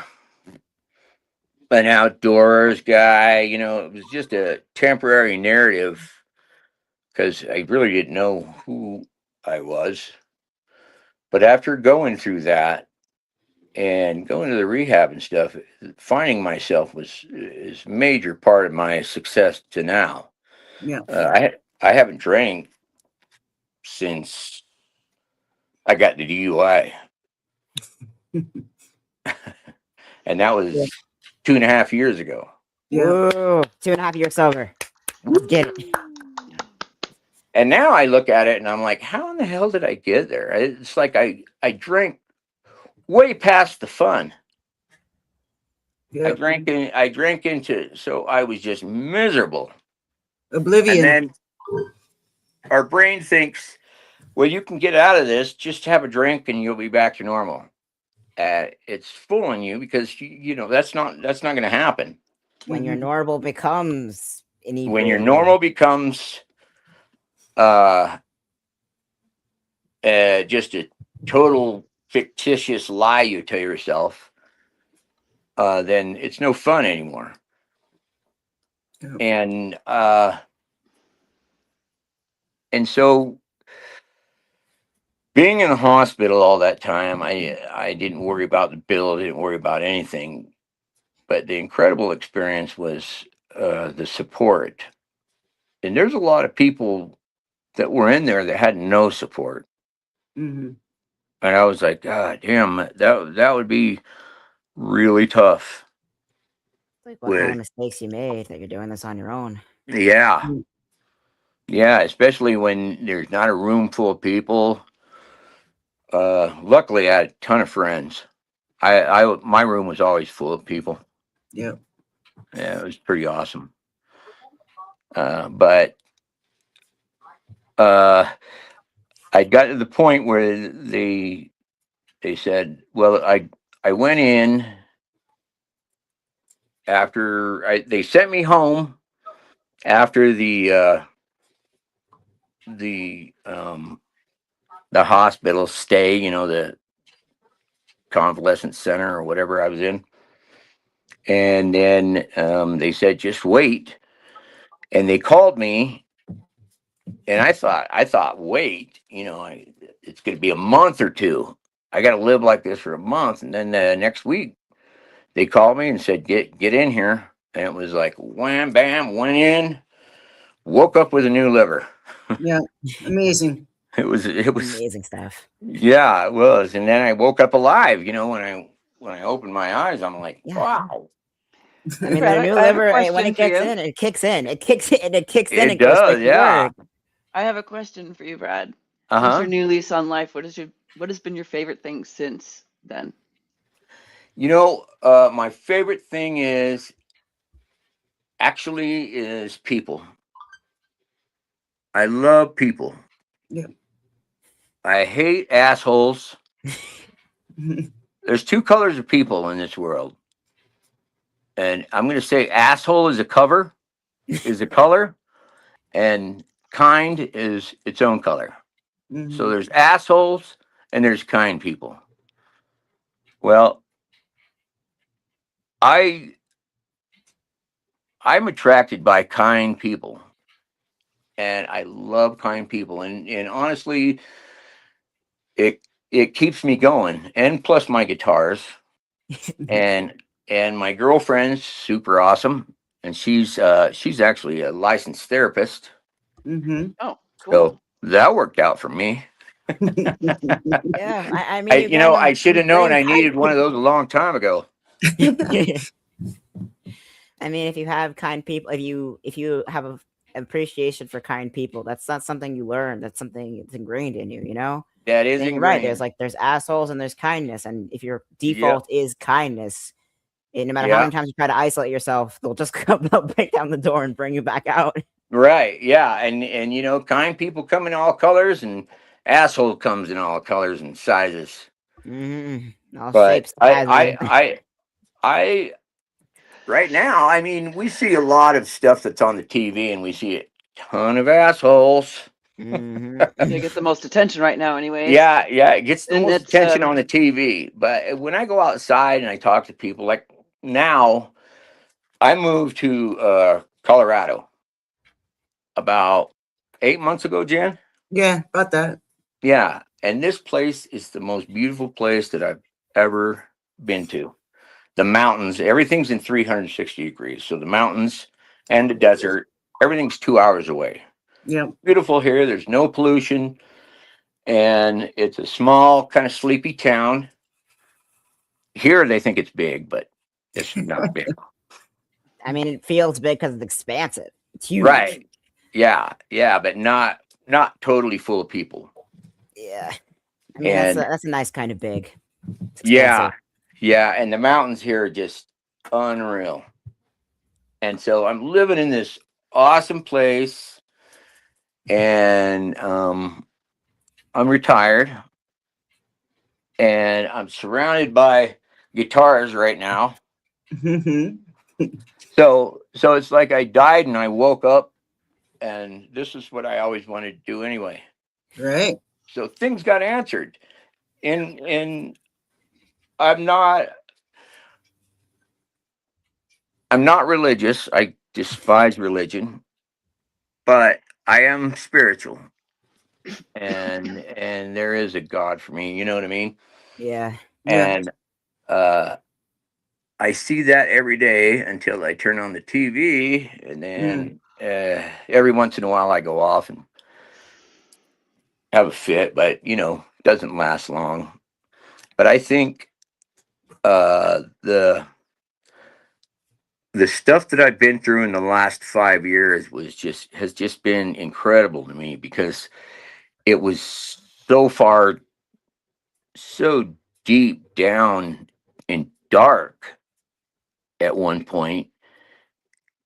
an outdoors guy. You know, it was just a temporary narrative because I really didn't know who I was. But after going through that and going to the rehab and stuff, finding myself was is a major part of my success to now. Yeah. I haven't drank since I got the DUI, and that Yeah. was 2.5 years ago. Yeah. Whoa, 2.5 years sober. Let's get it. And now I look at it and I'm like, how in the hell did I get there? It's like I drank way past the fun. Yeah. I drank into, so I was just miserable. And Oblivion. then our brain thinks, well, you can get out of this, just have a drink and you'll be back to normal. It's fooling you because you know that's not going to happen. When your Mhm. normal becomes When your inebriated. normal becomes uh, just a total fictitious lie you tell yourself, then it's no fun anymore. Yeah. And so being in the hospital all that time, I didn't worry about the bill, didn't worry about anything. But the incredible experience was the support. And there's a lot of people that were in there that had no support. Mhm. And I was like, God damn, that would be really tough. Like what kind of With mistakes you made that you're doing this on your own. yeah, Mm. yeah, especially when there's not a room full of people. Luckily, I had a ton of friends. My room was always full of people. Yeah. Yeah, it was pretty awesome. But uh, I got to the point where they said, well, I went in after they sent me home after the the hospital stay, you know, the convalescent center or whatever I was in. And then they said, just wait. And they called me, and I thought, wait, you know, it's going to be a month or two. I got to live like this for a month. And then next week, they called me and said, get in here. And it was like, wham, bam, went in, woke up with a new liver. Yeah. Amazing. It was, Amazing stuff. yeah, it was. And then I woke up alive, you know, when I opened my eyes, I'm like, Yeah. wow. I mean, Brad, the new I have a liver, when question it for gets you. in, it kicks in. It kicks in. It kicks in It and goes does, straight to yeah. work. I have a question for you, Brad. Uh Since huh. your new lease on life, what has been your favorite thing since then? You know, my favorite thing is people. I love people. Yeah. I hate assholes. There's two colors of people in this world. And I'm going to say asshole is is a color, and kind is its own color. So Mhm. there's assholes and there's kind people. Well, I I'm attracted by kind people, and I love kind people, and honestly, it it keeps me going. And plus my guitars, and my girlfriend's super awesome, and she's actually a licensed therapist, Mhm. Oh, so cool. that worked out for me. Yeah, I mean, you I can should have known bring I kind needed one of those a long time ago. I mean, if you have kind people, if you have a appreciation for kind people, that's not something you learn. That's something that's ingrained in you. You know. That is And you're right. ingrained. There's assholes and there's kindness, and if your Yeah, default is kindness, no matter how yeah, many times you try to isolate yourself, they'll just come, they'll break down the door and bring you back out. right. Yeah, and you know, kind people come in all colors, and asshole comes in all colors and sizes. All But shapes, sizes. I right now, I mean, we see a lot of stuff that's on the TV, and we see a ton of assholes. They get the most attention right now, anyways. Yeah, it gets the And most it's, attention on the TV. But when I go outside and I talk to people, like now, I moved to Colorado about 8 months ago, Jen. Yeah, about that. Yeah, and this place is the most beautiful place that I've ever been to. The mountains, everything's in 360 degrees. So the mountains and the desert, everything's 2 hours away. Yeah. Beautiful here. There's no pollution. And it's a small, kind of sleepy town. Here they think it's big, but it's not big. I mean, it feels big because it's expansive. It's huge. Right. Yeah, but not totally full of people. Yeah. I mean, And that's a nice kind of big. It's yeah, expansive. and the mountains here are just unreal. And so I'm living in this awesome place, and I'm retired, and I'm surrounded by guitars right now. So it's like I died and I woke up, and this is what I always wanted to do anyway. Right. So things got answered, and I'm not religious. I despise religion, but I am spiritual, and there is a God for me. You know what I mean? Yeah. And I see that every day until I turn on the TV, and then every once in a while I go off and have a fit, but it doesn't last long. But I think the stuff that I've been through in the last 5 years has just been incredible to me, because it was so far, so deep down and dark at one point,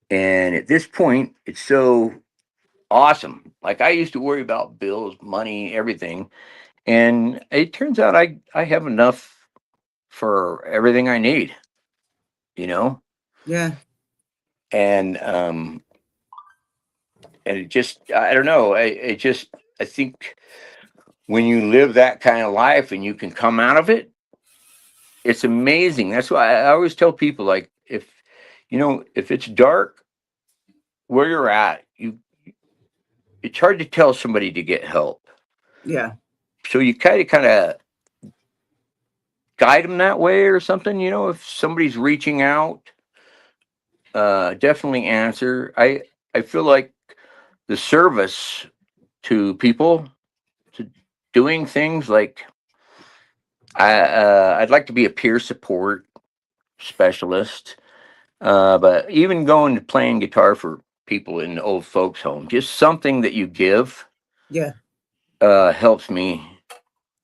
and at this point it's so awesome. Like, I used to worry about bills, money, everything, and it turns out I have enough for everything I need, you know? Yeah. And it just, I don't know, I think when you live that kind of life and you can come out of it, it's amazing. That's why I always tell people, like, if it's dark where you're at, it's hard to tell somebody to get help. Yeah. So you kind of guide them that way or something. If somebody's reaching out, definitely answer. I feel like the service to people, to doing things like, I'd like to be a peer support specialist, but even going to playing guitar for people in the old folks home, just something that you give, Yeah. helps me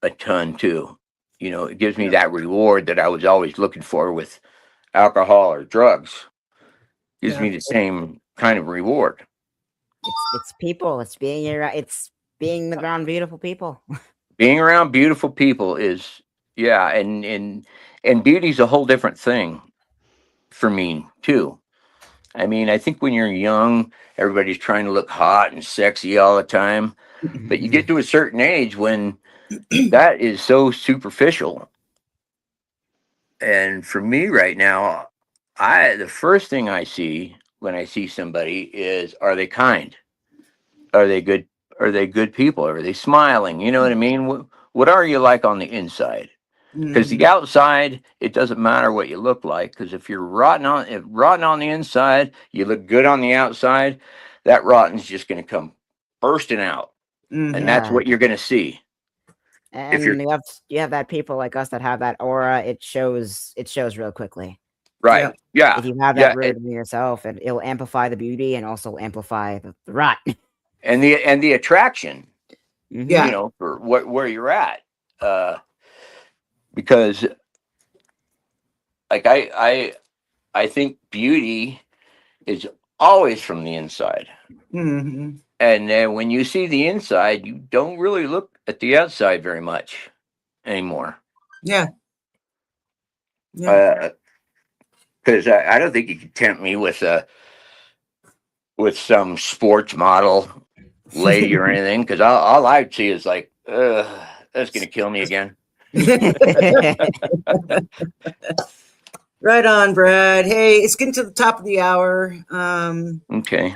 a ton too. It gives me that reward that I was always looking for with alcohol or drugs. Gives Yeah. me the same kind of reward. It's people. It's being around beautiful people. Being around beautiful people is, yeah, and beauty's a whole different thing for me too. I mean, I think when you're young, everybody's trying to look hot and sexy all the time, but you get to a certain age when that is so superficial. And for me right now, the first thing I see when I see somebody is, are they kind? Are they good? Are they good people? Are they smiling? You know what I mean? What are you like on the inside? Because the outside, it doesn't matter what you look like. Because if you're rotten on the inside, you look good on the outside, that rotten's just going to come bursting out, and that's Yeah. what you're going to see. If you're And you have that people like us that have that aura. It shows real quickly. right, yeah, If you have that rooted in yourself, and it'll amplify the beauty and also amplify the rot. and the attraction, Yeah. for where you're at, because like I think beauty is always from the inside. Mm-hmm. And then when you see the inside, you don't really look at the outside very much anymore. Yeah. Yeah. Because I don't think you can tempt me with some sports model lady or anything, because all I see is like, that's gonna kill me again. Right on, Brad. Hey, it's getting to the top of the hour. Okay.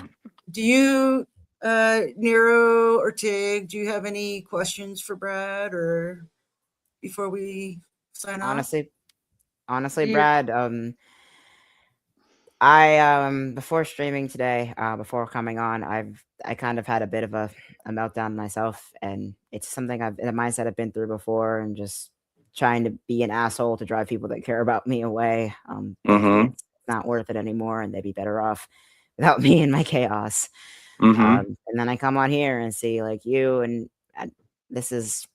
Do you, Nero or Tig, do you have any questions for Brad or before we sign off? Honestly, You- Brad, I before streaming today, before coming on, I kind of had a bit of a meltdown myself, and it's something a mindset I've been through before, and just trying to be an asshole to drive people that care about me away. Thinking it's not worth it anymore, and they'd be better off without me and my chaos. And then I come on here and see like you, and this is.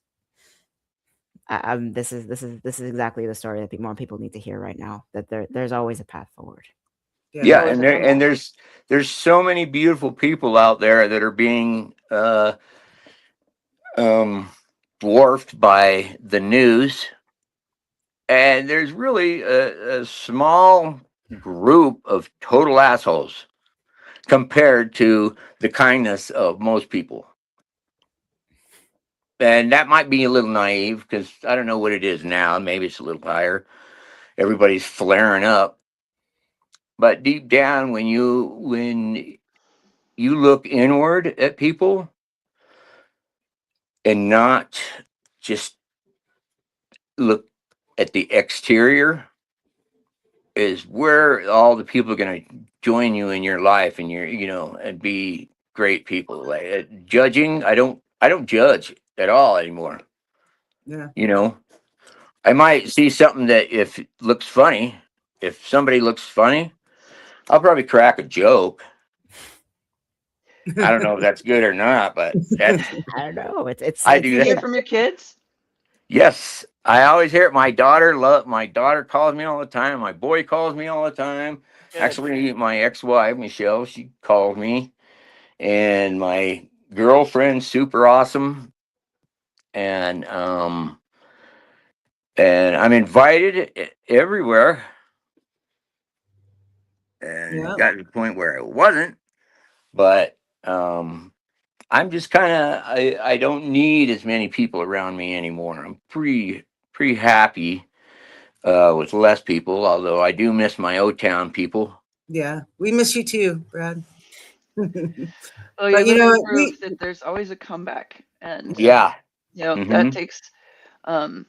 This is exactly the story that more people need to hear right now. That there's always a path forward. Yeah, always and there's so many beautiful people out there that are being dwarfed by the news, and there's really a small group of total assholes compared to the kindness of most people. And that might be a little naive because I don't know what it is now. Maybe it's a little higher. Everybody's flaring up. But deep down, when you look inward at people and not just look at the exterior, is where all the people are going to join you in your life, and and be great people. Like judging, I don't judge at all anymore. Yeah. I might see something that if it looks funny, if somebody looks funny, I'll probably crack a joke. I don't know if that's good or not, but that's I don't know. I It's do you hear that. it from your kids? Yes, I always hear it. My daughter calls me all the time. My boy calls me all the time. Good. Actually, my ex-wife Michelle, she called me, and my girlfriend's super awesome, and I'm invited everywhere, and Yeah. it got to the point where it wasn't, but I'm just kind of I don't need as many people around me anymore. I'm pretty happy with less people, although I do miss my O-Town people. Yeah. We miss you too, Brad. Well, But you're you know, living proof that there's always a comeback, and Yeah. that takes and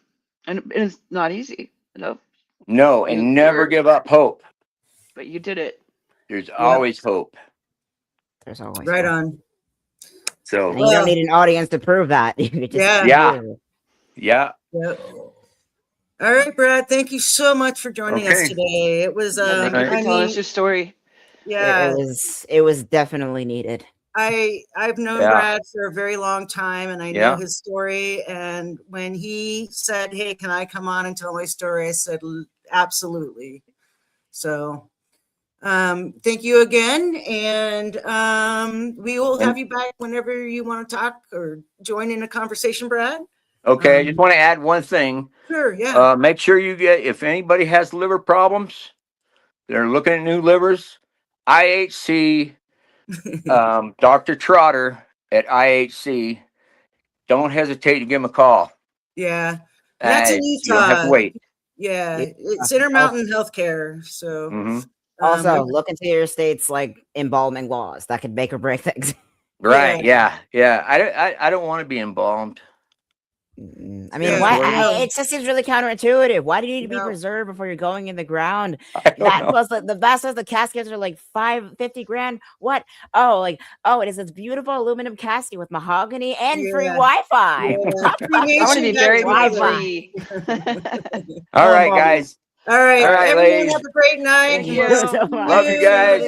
it's not easy, No, and never give up hope. but you did it. There's Yep. always hope. There's always Right hope. on. So And you don't need an audience to prove that. You could just Yeah. Yeah. Yep. All right, Brad. Thank you so much for joining us Okay. today. It was Thank you for telling us your story. Yeah. It was definitely needed. I've known Yeah. Brad for a very long time, and I know Yeah. his story. And when he said, "Hey, can I come on and tell my story?" I said, "Absolutely." So, thank you again, and we will have you back whenever you want to talk or join in a conversation, Brad. Okay, I just want to add one thing. Sure, yeah. Make sure you if anybody has liver problems, they're looking at new livers, IHC, Dr. Trotter at IHC, don't hesitate to give him a call. Yeah. And that's in You don't have to Utah. wait. Yeah, it's Intermountain Healthcare. So Also, look into your state's like embalming laws that could make or break things. Right. Yeah. I don't want to be embalmed. I mean, why? It just seems really counterintuitive. Why do you need to be preserved before you're going in the ground? The best of the caskets are like $50,000. What? It is this beautiful aluminum casket with mahogany and free Wi-Fi. Yeah. I want to be buried with Wi-Fi. All right, guys. All right, everyone, ladies. have a great night. Thank you. Love you guys.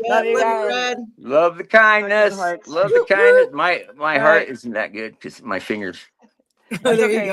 Love you guys. Love the kindness. Love the kindness. My heart isn't that good because my fingers. There you go.